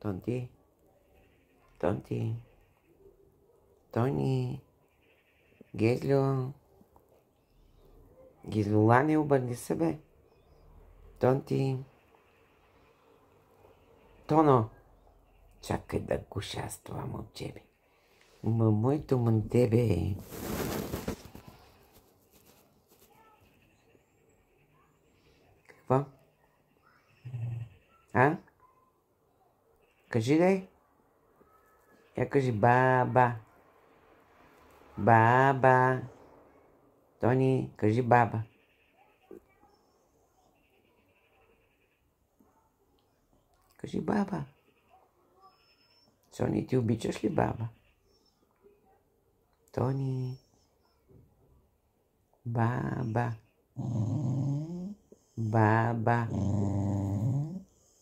Тонти. Тонти. Тони. Гезлю. Гизлолане, обърни се, бе. Тонти. Тоно. Чакай да куша с това момче, бе. Моето мънте, бе. Какво? А? Кажи, дай. Я кажи баба. Баба. Тони, кажи баба. Кажи баба. Сони, ти обичаш ли баба? Тони. Баба. Баба.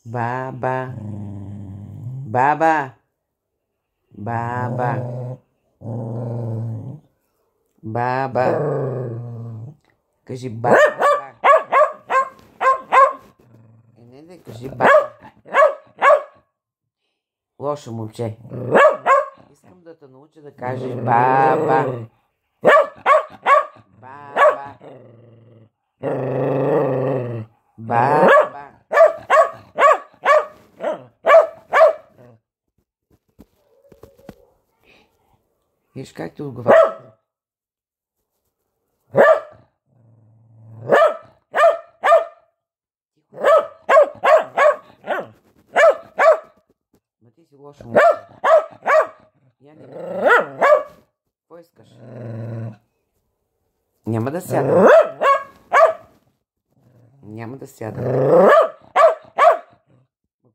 Баба. Баба. Баба. Баба. Кажи баба. Не, кажи баба. Лошо момче. Искам да те науча да кажеш баба. Баба. Баба. Виж как ти отговаря. Ма ти си лошо момче. Я не ме. Какво искаш? Няма да сядам. Няма да сядам. Ма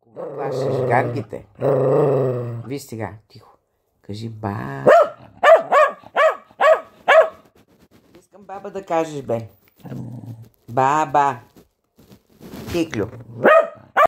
кога плашеш гаргите? Виж сега, тихо. Кажи ба. Искам баба да кажеш, бе. Баба. Тиклю.